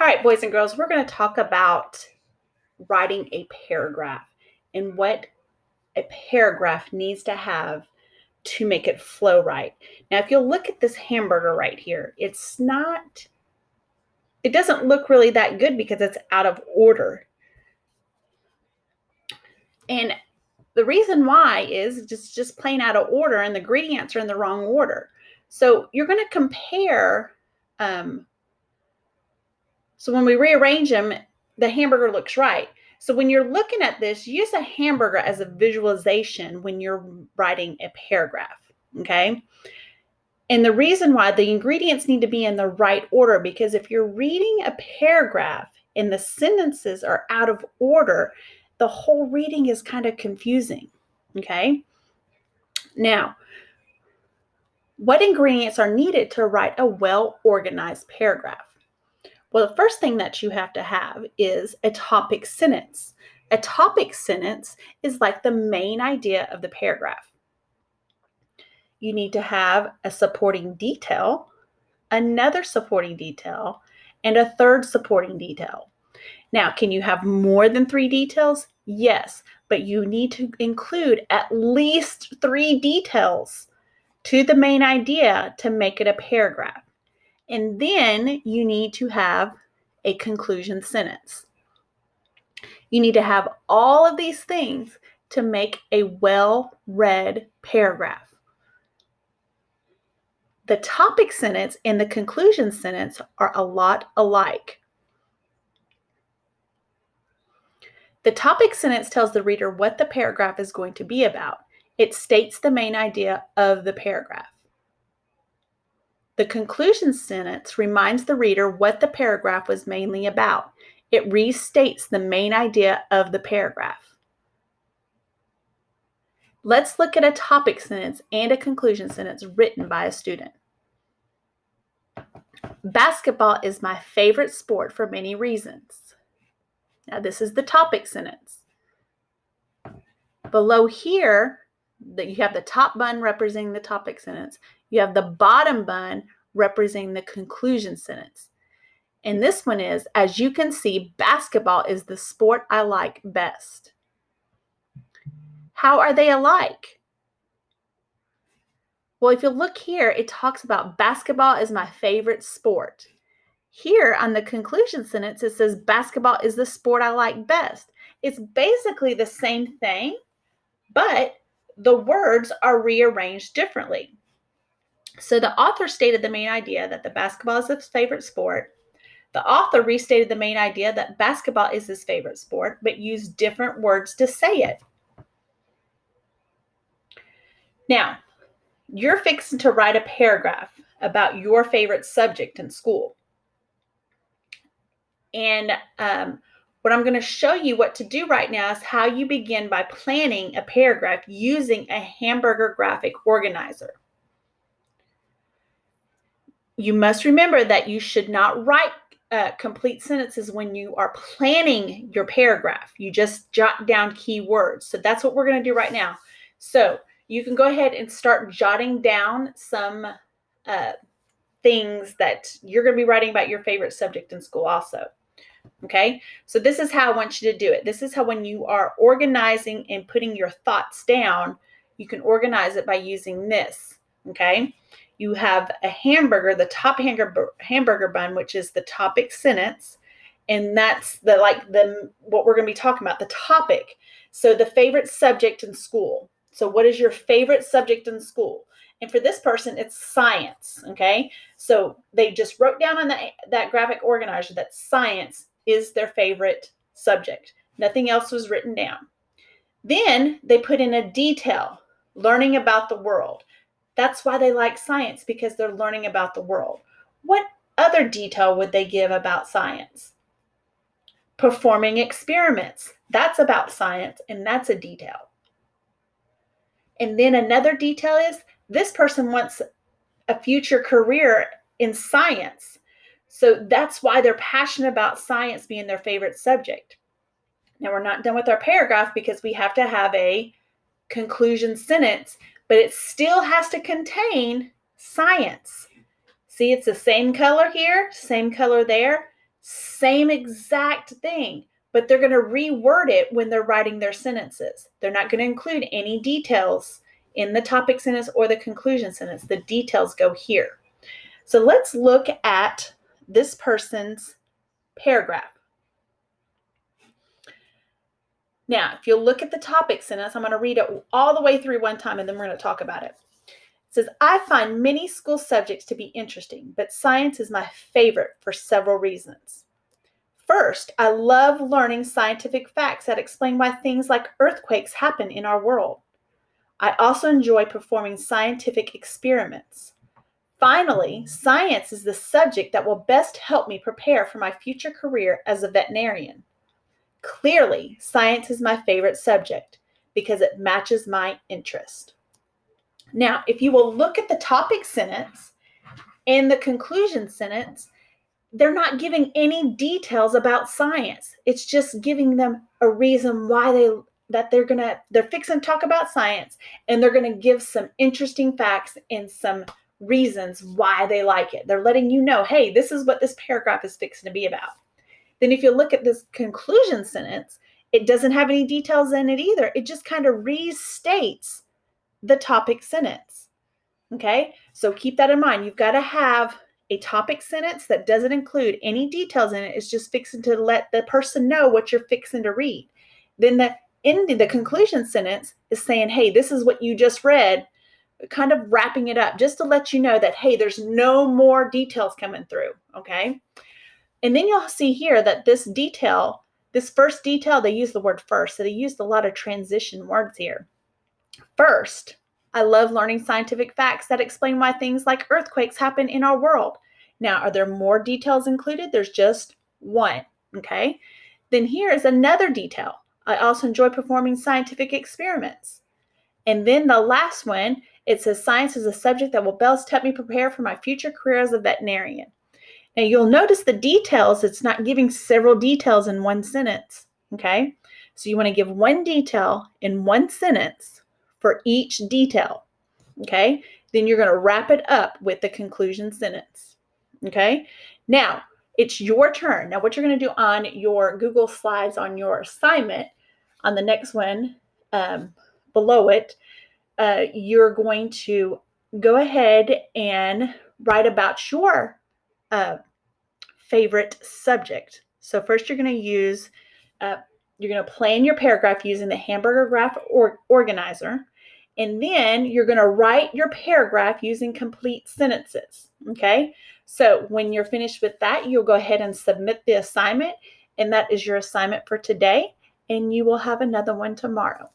All right, boys and girls, we're going to talk about writing a paragraph and what a paragraph needs to have to make it flow right. Now, if you'll look at this hamburger right here, it doesn't look really that good because it's out of order. And the reason why is just plain out of order, and the ingredients are in the wrong order. So you're going to compare. So when we rearrange them, the hamburger looks right. So when you're looking at this, use a hamburger as a visualization when you're writing a paragraph, okay? And the reason why the ingredients need to be in the right order, because if you're reading a paragraph and the sentences are out of order, the whole reading is kind of confusing, okay? Now, what ingredients are needed to write a well-organized paragraph? Well, the first thing that you have to have is a topic sentence. A topic sentence is like the main idea of the paragraph. You need to have a supporting detail, another supporting detail, and a third supporting detail. Now, can you have more than 3 details? Yes, but you need to include at least 3 details to the main idea to make it a paragraph. And then you need to have a conclusion sentence. You need to have all of these things to make a well-read paragraph. The topic sentence and the conclusion sentence are a lot alike. The topic sentence tells the reader what the paragraph is going to be about. It states the main idea of the paragraph. The conclusion sentence reminds the reader what the paragraph was mainly about. It restates the main idea of the paragraph. Let's look at a topic sentence and a conclusion sentence written by a student. Basketball is my favorite sport for many reasons. Now, this is the topic sentence. Below here, you have the top bun representing the topic sentence. You have the bottom bun representing the conclusion sentence. And this one is, as you can see, basketball is the sport I like best. How are they alike? Well, if you look here, it talks about basketball is my favorite sport. Here on the conclusion sentence, it says basketball is the sport I like best. It's basically the same thing, but the words are rearranged differently. So the author stated the main idea that the basketball is his favorite sport. The author restated the main idea that basketball is his favorite sport, but used different words to say it. Now, you're fixing to write a paragraph about your favorite subject in school. And what I'm going to show you what to do right now is how you begin by planning a paragraph using a hamburger graphic organizer. You must remember that you should not write complete sentences when you are planning your paragraph. You just jot down keywords. So that's what we're going to do right now. So you can go ahead and start jotting down some things that you're going to be writing about your favorite subject in school also. Okay, so this is how I want you to do it. This is how, when you are organizing and putting your thoughts down, you can organize it by using this. Okay, you have a hamburger, the top hamburger bun, which is the topic sentence, and that's what we're going to be talking about, the topic. So the favorite subject in school. So what is your favorite subject in school? And for this person, it's science. Okay, so they just wrote down on that graphic organizer that science is their favorite subject. Nothing else was written down. Then they put in a detail, learning about the world. That's why they like science, because they're learning about the world. What other detail would they give about science? Performing experiments. That's about science, and that's a detail. And then another detail is this person wants a future career in science. So that's why they're passionate about science being their favorite subject. Now, we're not done with our paragraph because we have to have a conclusion sentence, but it still has to contain science. See, it's the same color here, same color there, Same exact thing, but they're going to reword it when they're writing their sentences. They're not going to include any details in the topic sentence or the conclusion sentence. The details go here. So let's look at this person's paragraph. Now, if you'll look at the topic sentence, I'm going to read it all the way through one time and then we're going to talk about it. It says, I find many school subjects to be interesting, but science is my favorite for several reasons. First, I love learning scientific facts that explain why things like earthquakes happen in our world. I also enjoy performing scientific experiments. Finally, science is the subject that will best help me prepare for my future career as a veterinarian. Clearly, science is my favorite subject because it matches my interest. Now, if you will look at the topic sentence and the conclusion sentence, they're not giving any details about science. It's just giving them a reason why they're fixing to talk about science, and they're going to give some interesting facts and some reasons why they like it. They're letting you know, hey, this is what this paragraph is fixing to be about. Then if you look at this conclusion sentence, it doesn't have any details in it either. It just kind of restates the topic sentence. Okay, so keep that in mind. You've got to have a topic sentence that doesn't include any details in it. It's just fixing to let the person know what you're fixing to read. Then the conclusion sentence is saying, hey, this is what you just read, kind of wrapping it up just to let you know that, hey, there's no more details coming through. Okay, and then you'll see here that this first detail, they use the word first. So they used a lot of transition words here. First, I love learning scientific facts that explain why things like earthquakes happen in our world. Now, are there more details included? There's just one, okay? Then here is another detail. I also enjoy performing scientific experiments. And then the last one, it says science is a subject that will best help me prepare for my future career as a veterinarian. Now, you'll notice the details, it's not giving several details in one sentence, okay? So you want to give one detail in one sentence for each detail, okay? Then you're going to wrap it up with the conclusion sentence, okay? Now, it's your turn. Now, what you're going to do on your Google Slides on your assignment, on the next one below it, you're going to go ahead and write about your favorite subject. So first you're going to plan your paragraph using the hamburger graph organizer, and then you're going to write your paragraph using complete sentences. Okay, so when you're finished with that, you'll go ahead and submit the assignment, and that is your assignment for today, and you will have another one tomorrow.